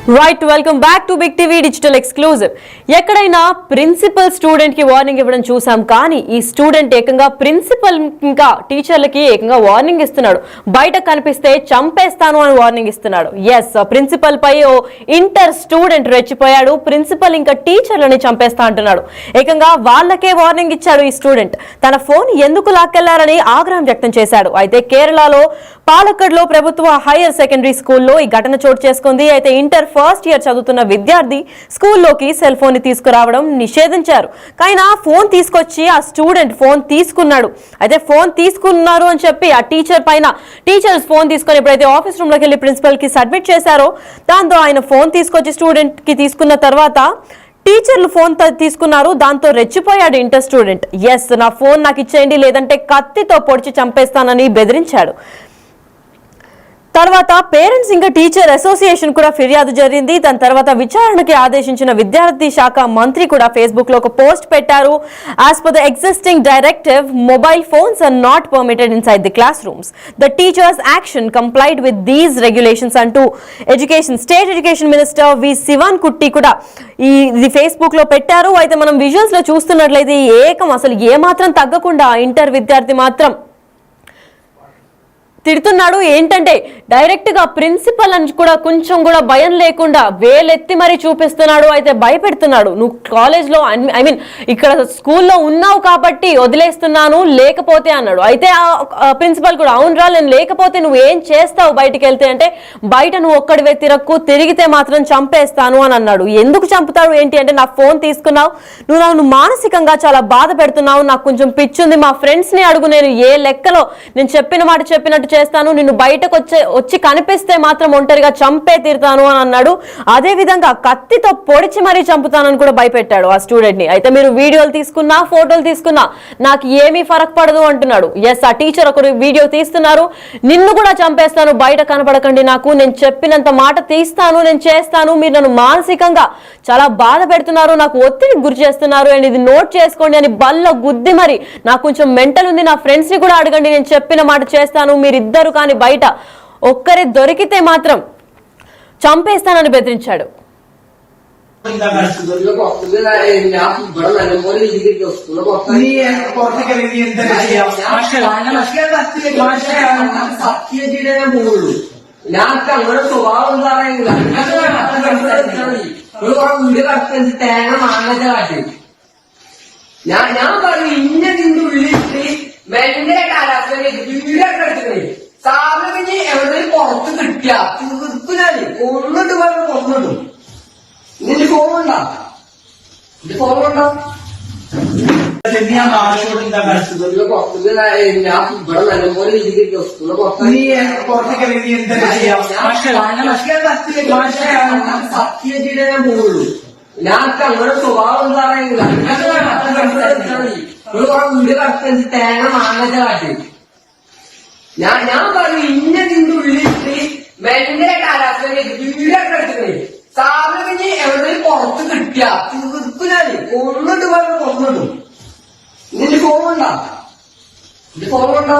Right welcome back to big TV digital exclusive. ఎక్కడైనా principal student కి warning ఇవ్వడం చూసాం, కానీ ఈ స్టూడెంట్ ఏకంగా ప్రిన్సిపల్ ఇంకా టీచర్లకి ఏకంగా వార్నింగ్ ఇస్తున్నాడు. బయట కనిపిస్తే చంపేస్తాను అని వార్నింగ్ ఇస్తున్నాడు. ఎస్, ప్రిన్సిపల్ పై ఓ ఇంటర్ స్టూడెంట్ రెచ్చిపోయాడు. ప్రిన్సిపల్ ఇంకా టీచర్లని చంపేస్తా అంటున్నాడు. ఏకంగా వాళ్ళకే వార్నింగ్ ఇచ్చాడు ఈ స్టూడెంట్. తన ఫోన్ ఎందుకు లాక్కెళ్లారని ఆగ్రహం వ్యక్తం చేశాడు. అయితే కేరళలో పాలక్కడ్లో ప్రభుత్వ హైయర్ సెకండరీ స్కూల్లో ఈ ఘటన చోటు చేసుకుంది. అయితే ఇంటర్ ఫస్ట్ ఇయర్ చదువుతున్న విద్యార్థి స్కూల్లోకి సెల్ ఫోన్ ని తీసుకురావడం నిషేధించారు. కానీ ఆ ఫోన్ తీసుకొచ్చి ఆ స్టూడెంట్ ఫోన్ తీసుకున్నాడు. అయితే ఫోన్ తీసుకున్నారు అని చెప్పి ఆ టీచర్స్ ఫోన్ తీసుకొని ఎప్పుడైతే ఆఫీస్ రూమ్ లోకి వెళ్ళి ప్రిన్సిపల్ కి సబ్మిట్ చేశారో, దాంతో ఆయన ఫోన్ తీసుకొచ్చి స్టూడెంట్ కి తీసుకున్న తర్వాత టీచర్లు ఫోన్ తీసుకున్నారు. దాంతో రెచ్చిపోయాడు ఇంటర్ స్టూడెంట్. ఎస్, నా ఫోన్ నాకు ఇచ్చేయండి, లేదంటే కత్తితో పొడిచి చంపేస్తానని బెదిరించాడు. తర్వాత పేరెంట్స్ ఇంకా టీచర్ అసోసియేషన్ కూడా ఫిర్యాదు జరిగింది. దాని తర్వాత విచారణకి ఆదేశించిన విద్యార్థి శాఖ మంత్రి కూడా ఫేస్బుక్ లో ఒక పోస్ట్ పెట్టారు. As per the existing directive, mobile phones are not permitted inside the classrooms. The teachers action complied with these regulations అంటూ state education minister V Sivankutty కూడా ఇది ఫేస్బుక్ లో పెట్టారు. అయితే మనం విజువల్స్ లో చూస్తున్నట్లయితే అసలు ఏమాత్రం తగ్గకుండా ఇంటర్ విద్యార్థి మాత్రం తిడుతున్నాడు. ఏంటంటే డైరెక్ట్ గా ప్రిన్సిపల్ అని కూడా కొంచెం కూడా భయం లేకుండా వేలెత్తి మరీ చూపిస్తున్నాడు. అయితే భయపెడుతున్నాడు. నువ్వు కాలేజ్ లో ఇక్కడ స్కూల్లో ఉన్నావు కాబట్టి వదిలేస్తున్నాను, లేకపోతే అన్నాడు. అయితే ఆ ప్రిన్సిపల్ కూడా అవునరా, నేను లేకపోతే నువ్వు ఏం చేస్తావు బయటికి వెళ్తే అంటే, బయట నువ్వు ఒక్కడివే తిరిగితే మాత్రం చంపేస్తాను అని అన్నాడు. ఎందుకు చంపుతాడు ఏంటి అంటే, నా ఫోన్ తీసుకున్నావు, నువ్వు నన్ను మానసికంగా చాలా బాధ పెడుతున్నావు, నాకు కొంచెం పిచ్చుంది, మా ఫ్రెండ్స్ ని అడుగు, నేను ఏ లెక్కలో నేను చెప్పిన మాట చెప్పినట్టు చేస్తాను, నిన్ను బయటకు వచ్చి కనిపిస్తే మాత్రం ఒంటరిగా చంపే తీరుతాను అని అన్నాడు. అదే విధంగా కత్తితో పొడిచి మరీ చంపుతానని కూడా భయపెట్టాడు ఆ స్టూడెంట్ ని. అయితే మీరు వీడియోలు తీసుకున్నా, ఫోటోలు తీసుకున్నా నాకు ఏమీ ఫరక్ పడదు అంటున్నాడు. ఎస్, ఆ టీచర్ ఒకరు వీడియో తీస్తున్నారు. నిన్ను కూడా చంపేస్తాను, బయట కనపడకండి నాకు, నేను చెప్పినంత మాట తీస్తాను, నేను చేస్తాను, మీరు నన్ను మానసికంగా చాలా బాధ పెడుతున్నారు, నాకు ఒత్తిడికి గురి చేస్తున్నారు, అండ్ ఇది నోట్ చేసుకోండి అని బల్ల గుద్ది మరి, నాకు కొంచెం మెంటల్ ఉంది, నా ఫ్రెండ్స్ ని కూడా అడగండి, నేను చెప్పిన మాట చేస్తాను, మీరిద్దరు కానీ బయట ఒక్కరే దొరికితే మాత్రం చంపేస్తానని బెదిరించాడు. ഞാൻ പറഞ്ഞു ഇന്ന നിന്റെ ഉള്ളിൽ മെന്റെ കാലാവസ്ഥ വീടൊക്കെ എടുത്തിട്ട് സാറിന് എവിടെ പുറത്ത് കിട്ടിയ തീർപ്പിനാല് കൊന്നിട്ട് പറഞ്ഞു കൊന്നിടും. നിന്റെ ഫോണുണ്ടോ? ഇത് ഫോണുണ്ടോ? ഇവിടെ നല്ലപോലെ രീതിക്ക് സത്യജിയുടെ ഞാൻ പോകുള്ളൂ. ഞാൻ അങ്ങനെ സ്വഭാവം എന്താണെങ്കിലും വീട് കടത്തി തേങ്ങ മാങ്ങ കാട്ടി ഞാൻ പറഞ്ഞു ഇന്ന നിന്റെ ഉള്ളിൽ മെന്റെ കാലാവസ്ഥ വീടൊക്കെ എടുത്തിട്ട് സാറിന് എവിടെ പുറത്ത് കിട്ടിയ തീർപ്പിനാല് കൊന്നിട്ട് പറഞ്ഞു കൊന്നിടും. നിന്റെ ഫോണുണ്ടോ? ഇത് ഫോണുണ്ടോ?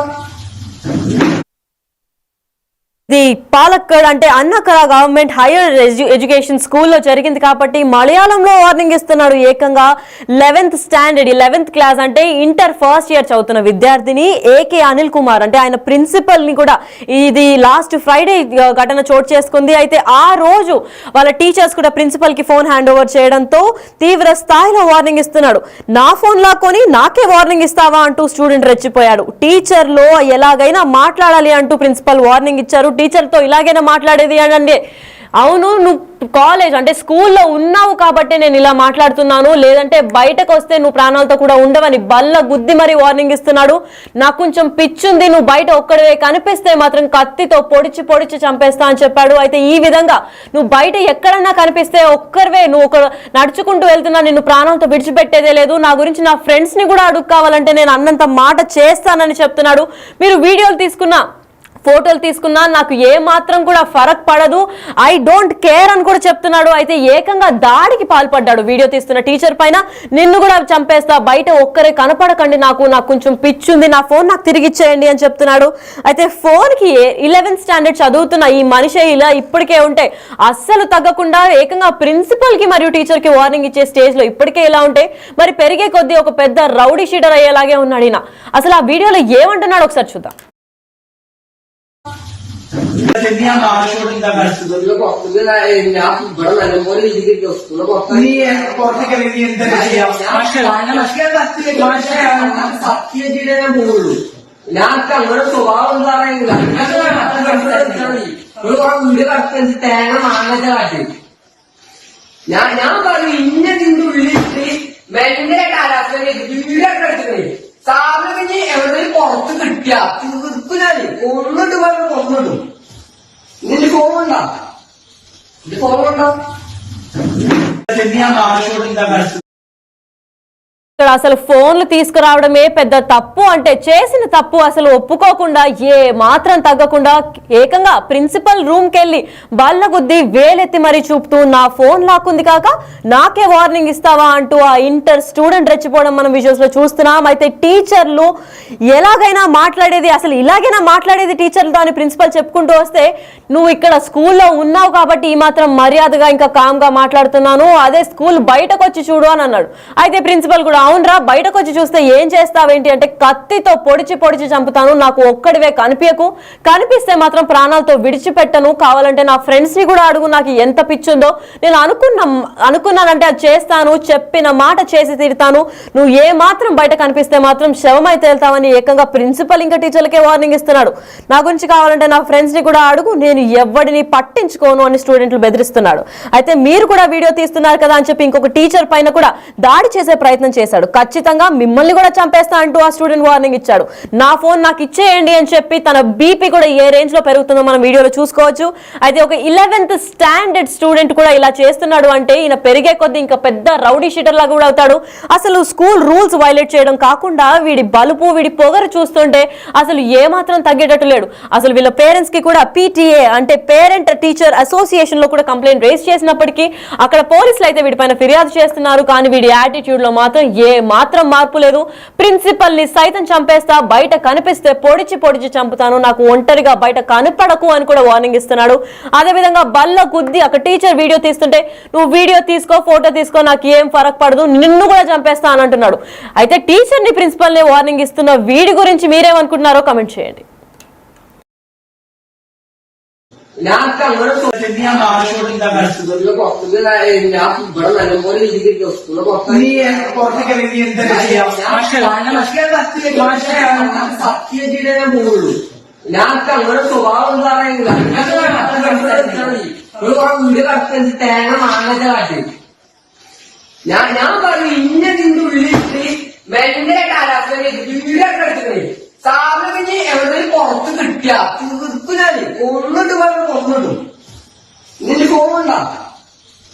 ఇది పాలక్కడ్ అంటే అన్నకర గవర్నమెంట్ హైయర్ ఎడ్యుకేషన్ స్కూల్లో జరిగింది కాబట్టి మలయాళంలో వార్నింగ్ ఇస్తున్నాడు. ఏకంగా 11th స్టాండర్డ్ 11th క్లాస్ అంటే ఇంటర్ ఫస్ట్ ఇయర్ చదువుతున్న విద్యార్థిని ఏకే అనిల్ కుమార్ అంటే ఆయన ప్రిన్సిపల్ ని కూడా ఇది లాస్ట్ ఫ్రైడే ఘటన చోటు చేసుకుంది. అయితే ఆ రోజు వాళ్ళ టీచర్స్ కూడా ప్రిన్సిపల్ కి ఫోన్ హ్యాండ్ ఓవర్ చేయడంతో తీవ్ర స్థాయిలో వార్నింగ్ ఇస్తున్నాడు. నా ఫోన్ లాక్కొని నాకే వార్నింగ్ ఇస్తావా అంటూ స్టూడెంట్ రెచ్చిపోయాడు. టీచర్ లో ఎలాగైనా మాట్లాడాలి అంటూ ప్రిన్సిపల్ వార్నింగ్ ఇచ్చారు. టీచర్ తో ఇలాగైనా మాట్లాడేది అంటే, అవును నువ్వు కాలేజ్ అంటే స్కూల్లో ఉన్నావు కాబట్టి నేను ఇలా మాట్లాడుతున్నాను, లేదంటే బయటకు వస్తే నువ్వు ప్రాణాలతో కూడా ఉండవని బల్ల గుద్ది మరీ వార్నింగ్ ఇస్తున్నాడు. నాకు కొంచెం పిచ్చుంది, నువ్వు బయట ఒక్కడివే కనిపిస్తే మాత్రం కత్తితో పొడిచి చంపేస్తా అని చెప్పాడు. అయితే ఈ విధంగా నువ్వు బయట ఎక్కడన్నా కనిపిస్తే ఒక్కరివే నువ్వు నడుచుకుంటూ వెళ్తున్నా, నిన్ను ప్రాణాలతో విడిచిపెట్టేదే లేదు, నా గురించి నా ఫ్రెండ్స్ ని కూడా అడుగు కావాలంటే నేను అన్నంత మాట చేస్తానని చెప్తున్నాడు. మీరు వీడియోలు తీసుకున్నా, ఫోటోలు తీసుకున్నా నాకు ఏ మాత్రం కూడా ఫరక్ పడదు, ఐ డోంట్ కేర్ అని కూడా చెప్తున్నాడు. అయితే ఏకంగా దాడికి పాల్పడ్డాడు వీడియో తీస్తున్న టీచర్ పైన. నిన్ను కూడా చంపేస్తా, బయట ఒక్కరే కనపడకండి, నాకు కొంచెం పిచ్చుంది, నా ఫోన్ నాకు తిరిగి ఇచ్చేయండి అని చెప్తున్నాడు. అయితే ఫోన్ కి 11th స్టాండర్డ్ చదువుతున్న ఈ మనిషి ఇలా ఇప్పటికే ఉంటే అస్సలు తగ్గకుండా ఏకంగా ప్రిన్సిపల్ కి మరియు టీచర్ కి వార్నింగ్ ఇచ్చే స్టేజ్ లో ఇప్పటికే ఇలా ఉంటే మరి పెరిగే కొద్దీ ఒక పెద్ద రౌడీ షీటర్ అయ్యేలాగే ఉన్నాడు ఈయన. అసలు ఆ వీడియోలో ఏమంటున్నాడు ఒకసారి చూద్దాం. ഞാനൊക്കെ അങ്ങനെ സ്വഭാവം വീട് കടത്തി തേങ്ങ മാങ്ങ കാട്ടി ഞാൻ പറഞ്ഞു ഇന്ന നിന്റെ ഉള്ളിട്ട് ഭയങ്കര കാലാവസ്ഥ വീടൊക്കെ എടുത്തിട്ടേ സാറിന് എവിടെ പുറത്ത് കിട്ടിയ തീർപ്പിനാല് കൊന്നിട്ട് പറഞ്ഞു കൊന്നിടും. നിന്റെ ഫോണുണ്ടോ? നിന്റെ ഫോണുണ്ടോ? ఇక్కడ అసలు ఫోన్లు తీసుకురావడమే పెద్ద తప్పు, అంటే చేసిన తప్పు అసలు ఒప్పుకోకుండా ఏ మాత్రం తగ్గకుండా ఏకంగా ప్రిన్సిపల్ రూమ్ కెళ్ళి బల్ల గుద్ది వేలెత్తి మరీ చూపుతూ నా ఫోన్ లాక్కుంది కాక నాకే వార్నింగ్ ఇస్తావా అంటూ ఆ ఇంటర్ స్టూడెంట్ రెచ్చిపోవడం మనం విజువల్స్ లో చూస్తున్నాం. అయితే టీచర్లు ఎలాగైనా మాట్లాడేది, అసలు ఇలాగైనా మాట్లాడేది టీచర్లతో అని ప్రిన్సిపల్ చెప్పుకుంటూ వస్తే నువ్వు ఇక్కడ స్కూల్లో ఉన్నావు కాబట్టి ఈ మాత్రం మర్యాదగా ఇంకా కామ్ గా మాట్లాడుతున్నాను, అదే స్కూల్ బయటకు వచ్చి చూడు అని అన్నాడు. అయితే ప్రిన్సిపల్ కూడా అవునరా బయటకు వచ్చి చూస్తే ఏం చేస్తావేంటి అంటే కత్తితో పొడిచి పొడిచి చంపుతాను, నాకు ఒక్కడివే కనిపించకు, కనిపిస్తే మాత్రం ప్రాణాలతో విడిచిపెట్టను, కావాలంటే నా ఫ్రెండ్స్ ని కూడా అడుగు, నాకు ఎంత పిచ్చుందో, నేను అనుకున్నానంటే అది చేస్తాను, చెప్పిన మాట చేసి తీరుతాను, నువ్వు ఏ మాత్రం బయట కనిపిస్తే మాత్రం శవమై తేల్తావని ఏకంగా ప్రిన్సిపల్ ఇంకా టీచర్లకే వార్నింగ్ ఇస్తున్నాడు. నా గురించి కావాలంటే నా ఫ్రెండ్స్ ని కూడా అడుగు, నేను ఎవడిని పట్టించుకోను అని స్టూడెంట్లు బెదిరిస్తున్నాడు. అయితే మీరు కూడా వీడియో తీస్తున్నారు కదా అని చెప్పి ఇంకొక టీచర్ పైన కూడా దాడి చేసే ప్రయత్నం చేశాడు. ఖచ్చితంగా మిమ్మల్ని కూడా చంపేస్తా అంటూ ఆ స్టూడెంట్ వార్నింగ్ ఇచ్చాడు. నా ఫోన్ నాకు ఇచ్చేయండి అని చెప్పి తన బీపీ కూడా ఏ రేంజ్ లో పెరుగుతుందో మనం వీడియోలో చూసుకోవచ్చు. అయితే ఒక 11th స్టాండర్డ్ స్టూడెంట్ కూడా ఇలా చేస్తున్నాడు అంటే ఈయన పెరిగే కొద్దీ ఇంకా పెద్ద రౌడీ షీటర్ లాగా కూడా అవుతాడు. అసలు స్కూల్ రూల్స్ వైలేట్ చేయడం కాకుండా వీడి బలుపు వీడి పొగరు చూస్తుంటే అసలు ఏ మాత్రం తగ్గేటట్టు లేడు. అసలు వీళ్ళ పేరెంట్స్ కి కూడా PTA అంటే పేరెంట్ టీచర్ అసోసియేషన్ లో కూడా కంప్లైంట్ రేస్ చేసినప్పటికీ అక్కడ పోలీసులు అయితే వీడిపైన ఫిర్యాదు చేస్తున్నారు. కానీ వీడి యాటిట్యూడ్ లో మాత్రం ఏ మాత్రం మార్పు లేదు. ప్రిన్సిపల్ ని సైతం చంపేస్తా, బయట కనిపిస్తే పొడిచి పొడిచి చంపుతాను, నాకు ఒంటరిగా బయట కనపడకు అని కూడా వార్నింగ్ ఇస్తున్నాడు. అదే విధంగా బల్ల గుద్ది అక్కడ టీచర్ వీడియో తీస్తుంటే నువ్వు వీడియో తీసుకో, ఫోటో తీసుకో, నాకు ఏం ఫరక్ పడదు, నిన్ను కూడా చంపేస్తా అని అంటున్నాడు. అయితే టీచర్ ని ప్రిన్సిపల్ ని వార్నింగ్ ఇస్తున్న వీడి గురించి మీరేమనుకుంటున్నారో కమెంట్ చేయండి. ഞാനൊക്കെ അങ്ങനെ ഇവിടെ നല്ലപോലെ രീതിക്ക് സത്യജിയുടെ പോകുള്ളൂ. ഞാനൊക്കെ അങ്ങനെ സ്വഭാവം വീട് കടത്തി തേങ്ങ മാങ്ങ കാട്ടി ഞാൻ പറഞ്ഞു ഇന്ന നിന്റെ ഉള്ളിട്ട് ഭയങ്കര കാലാവസ്ഥ വീടൊക്കെ എടുത്തിട്ടേ സാറിന് എവിടെ പുറത്ത് കിട്ടിയ തീർപ്പിനാല് കൊന്നിട്ട് പറഞ്ഞു കൊന്നിടും. നിന്റെ ഫോണുണ്ടോ?